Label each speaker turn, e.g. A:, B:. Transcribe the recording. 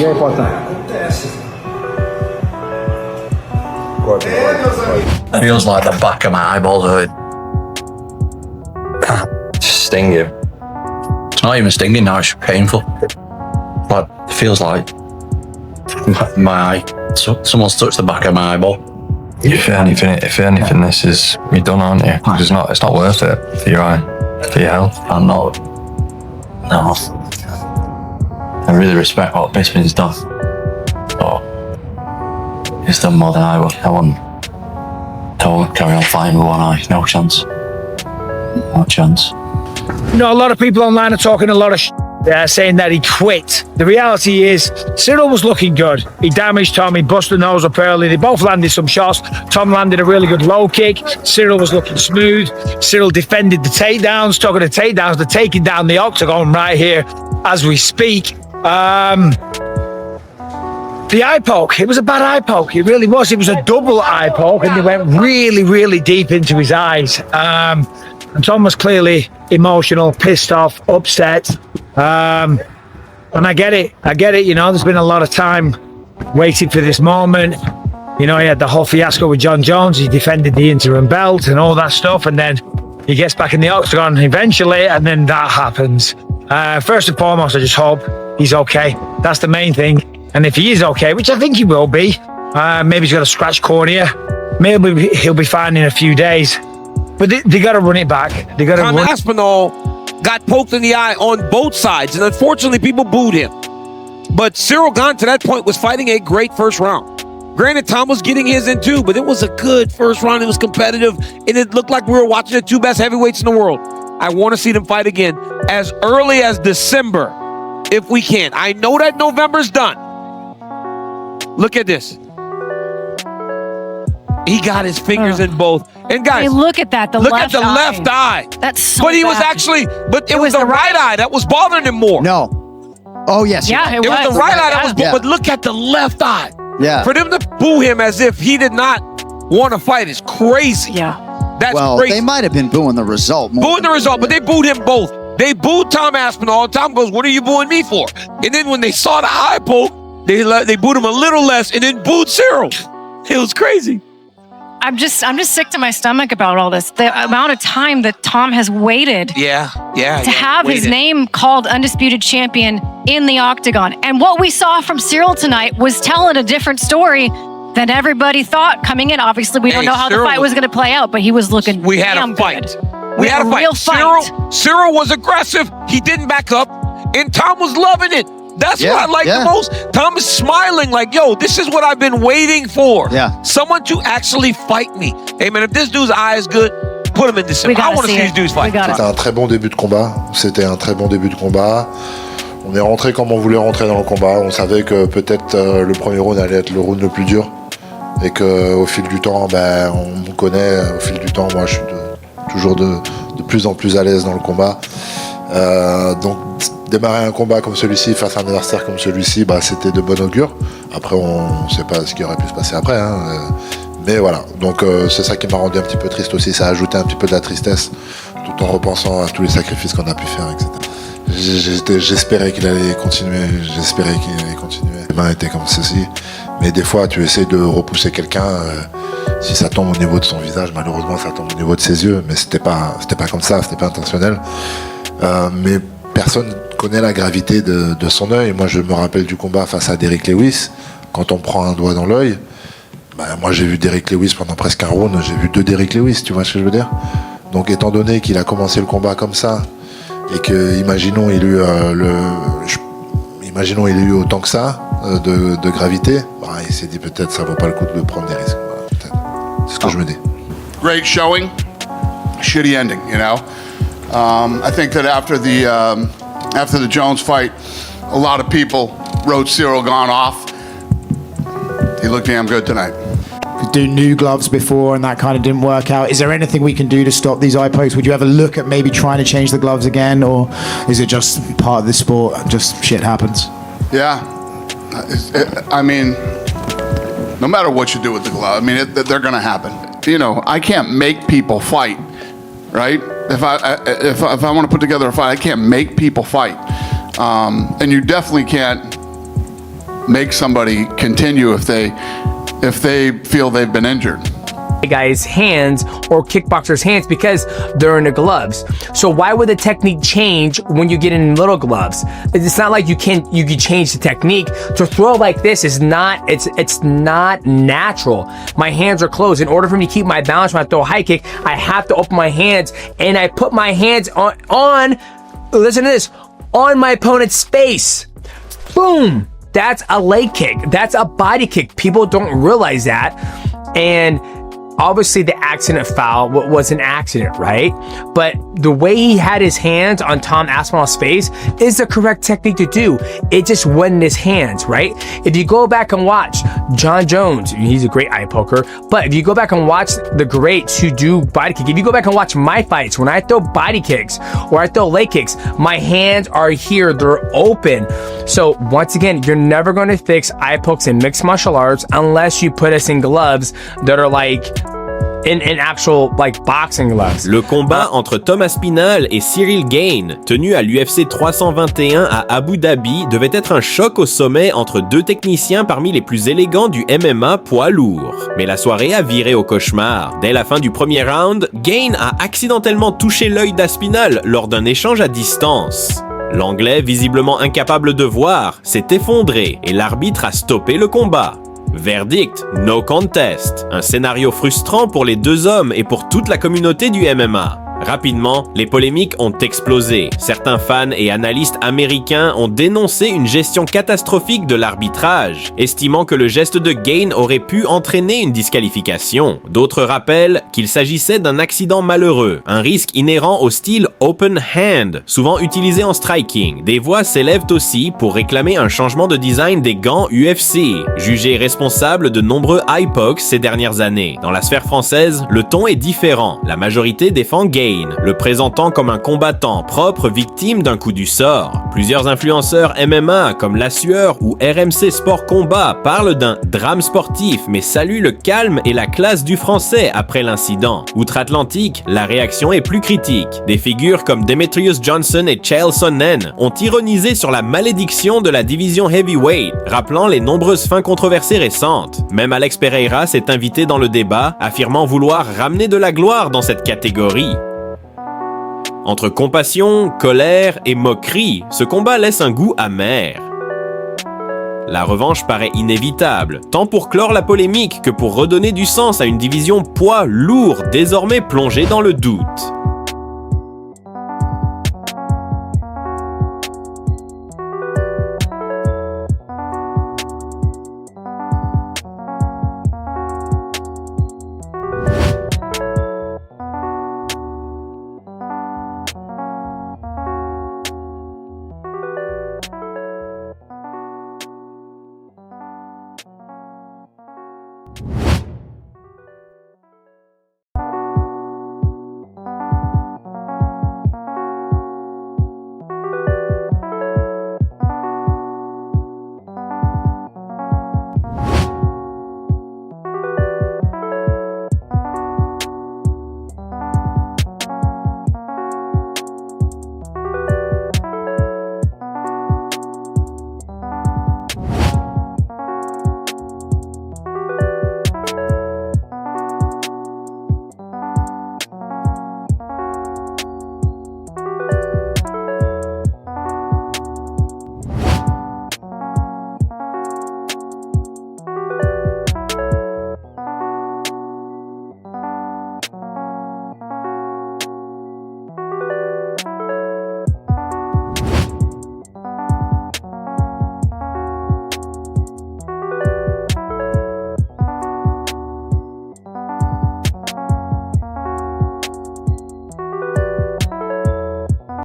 A: Yeah, Poatan.
B: It feels like the back of my eyeball hurt.
C: Sting you.
B: It's not even stinging now, it's painful. But it feels like my eye. Someone's touched the back of my eyeball.
C: If anything, this is, you're done, aren't you? It's not worth it for your eye, for your health.
B: I'm not. No. I really respect what Bipsing's done. But he's done more than I would. I won't carry on fighting with one eye. No chance. No chance.
A: You know, a lot of people online are talking a lot of saying that he quit. The reality is, Ciryl was looking good. He damaged Tom, he busted the nose up early. They both landed some shots. Tom landed a really good low kick. Ciryl was looking smooth. Ciryl defended the takedowns, talking to takedowns, they're taking down the octagon right here as we speak. The eye poke, it was a bad eye poke. It really was. It was a double eye poke, and they went really, really deep into his eyes. And Tom was clearly emotional, pissed off, upset. And I get it. You know, there's been a lot of time waiting for this moment. You know, he had the whole fiasco with John Jones. He defended the interim belt and all that stuff. And then he gets back in the octagon eventually, and then that happens. First and foremost, I just hope he's okay. That's the main thing. And if he is okay, which I think he will be, maybe he's got a scratched cornea. Maybe he'll be fine in a few days. But they got to run it back. They got to run.
D: Aspinal got poked in the eye on both sides, and unfortunately, people booed him. But Ciryl Gane, to that point, was fighting a great first round. Granted, Tom was getting his in too, but it was a good first round. It was competitive, and it looked like we were watching the two best heavyweights in the world. I want to see them fight again as early as December, if we can. I know that November's done. Look at this. He got his fingers in both. And guys,
E: hey, look at that.
D: Look at the left eye.
E: That's so
D: But he was
E: bad.
D: actually, but it was the right eye that was bothering him more.
F: No. Oh, yes.
E: Yeah,
D: It was the right eye that was, but look at the left eye.
F: Yeah.
D: For them to boo him as if he did not want to fight is crazy.
E: Yeah.
D: That's
F: Well,
D: crazy.
F: they might have been booing the result.
D: Booing the result, but they booed him both. They booed Tom Aspinall. Tom goes, "What are you booing me for?" And then when they saw the eye poke, they booed him a little less and then booed Ciryl. It was crazy.
E: I'm just sick to my stomach about all this. The amount of time that Tom has waited
D: Yeah.
E: to have his name called undisputed champion in the octagon. And what we saw from Ciryl tonight was telling a different story than everybody thought coming in. Obviously, we don't know how the fight was going to play out, but he was looking
D: We had
E: damn
D: a fight.
E: good.
D: We had a fight.
E: Real fight.
D: Ciryl was aggressive. He didn't back up, and Tom was loving it. That's what I like the most. Tom is smiling like, yo, this is what I've been waiting for.
F: Yeah.
D: Someone to actually fight me. Hey, man, if this dude's eye is good, put him in December. I want to see these dudes fight.
G: C'était un très bon début de combat. On est rentré comme on voulait rentrer dans le combat. On savait que peut-être le premier round allait être le round le plus dur. Et qu'au fil du temps, on me connaît. Au fil du temps, moi, je suis toujours de plus en plus à l'aise dans le combat. Donc, démarrer un combat comme celui-ci face à un adversaire comme celui-ci, c'était de bon augure. Après, on ne sait pas ce qui aurait pu se passer après. Mais voilà, donc c'est ça qui m'a rendu un petit peu triste aussi. Ça a ajouté un petit peu de la tristesse, tout en repensant à tous les sacrifices qu'on a pu faire, etc. J'espérais qu'il allait continuer. Les mains étaient comme ceci. Mais des fois, tu essaies de repousser quelqu'un. Si ça tombe au niveau de son visage, malheureusement, ça tombe au niveau de ses yeux. Mais c'était pas comme ça, c'était pas intentionnel. Mais personne connaît la gravité de son œil. Moi, je me rappelle du combat face à Derrick Lewis. Quand on prend un doigt dans l'œil, moi, j'ai vu Derrick Lewis pendant presque un round. J'ai vu 2 Derrick Lewis, tu vois ce que je veux dire? Donc, étant donné qu'il a commencé le combat comme ça, et que, imaginons, il a eu autant que ça de gravité, il s'est dit peut-être ça vaut pas le coup de prendre des risques. Voilà, peut-être. C'est ce que je me dis.
H: Great showing, shitty ending, you know. I think that after the Jones fight, a lot of people wrote Ciryl Gane off. He looked damn good tonight.
I: Do new gloves before and that kind of didn't work out. Is there anything we can do to stop these eye pokes? Would you ever look at maybe trying to change the gloves again, or is it just part of the sport, just shit happens?
H: Yeah, I mean, no matter what you do with the glove, I mean, they're going to happen. You know, I can't make people fight, right? If I want to put together a fight, I can't make people fight, and you definitely can't make somebody continue if they feel they've been injured.
J: Guys' hands or kickboxers' hands because they're in the gloves. So why would the technique change when you get in little gloves? It's not like you can change the technique. To throw like this is not, it's not natural. My hands are closed. In order for me to keep my balance when I throw a high kick, I have to open my hands, and I put my hands on listen to this, on my opponent's face. Boom! That's a leg kick. That's a body kick. People don't realize that. And obviously the accident foul was an accident, right? But the way he had his hands on Tom Aspinall's face is the correct technique to do. It just wasn't his hands, right? If you go back and watch John Jones, he's a great eye poker, but if you go back and watch the greats who do body kick, if you go back and watch my fights, when I throw body kicks or I throw leg kicks, my hands are here, they're open. So once again, you're never going to fix eye pokes in mixed martial arts unless you put us in gloves that are like in actual like boxing gloves.
K: Le combat entre Tom Aspinal et Ciryl Gane, tenu à l'UFC 321 à Abu Dhabi, devait être un choc au sommet entre deux techniciens parmi les plus élégants du MMA poids lourd. Mais la soirée a viré au cauchemar. Dès la fin du premier round, Gane a accidentellement touché l'œil d'Aspinal lors d'un échange à distance. L'Anglais, visiblement incapable de voir, s'est effondré et l'arbitre a stoppé le combat. Verdict, no contest. Un scénario frustrant pour les deux hommes et pour toute la communauté du MMA. Rapidement, les polémiques ont explosé. Certains fans et analystes américains ont dénoncé une gestion catastrophique de l'arbitrage, estimant que le geste de Gane aurait pu entraîner une disqualification. D'autres rappellent qu'il s'agissait d'un accident malheureux, un risque inhérent au style open hand, souvent utilisé en striking. Des voix s'élèvent aussi pour réclamer un changement de design des gants UFC, jugés responsables de nombreux eye pokes ces dernières années. Dans la sphère française, le ton est différent. La majorité défend Gane, le présentant comme un combattant propre victime d'un coup du sort. Plusieurs influenceurs MMA comme La Sueur ou RMC Sport Combat parlent d'un drame sportif mais saluent le calme et la classe du français après l'incident. Outre-Atlantique, la réaction est plus critique. Des figures comme Demetrius Johnson et Chael Sonnen ont ironisé sur la malédiction de la division heavyweight, rappelant les nombreuses fins controversées récentes. Même Alex Pereira s'est invité dans le débat, affirmant vouloir ramener de la gloire dans cette catégorie. Entre compassion, colère et moquerie, ce combat laisse un goût amer. La revanche paraît inévitable, tant pour clore la polémique que pour redonner du sens à une division poids lourd désormais plongée dans le doute.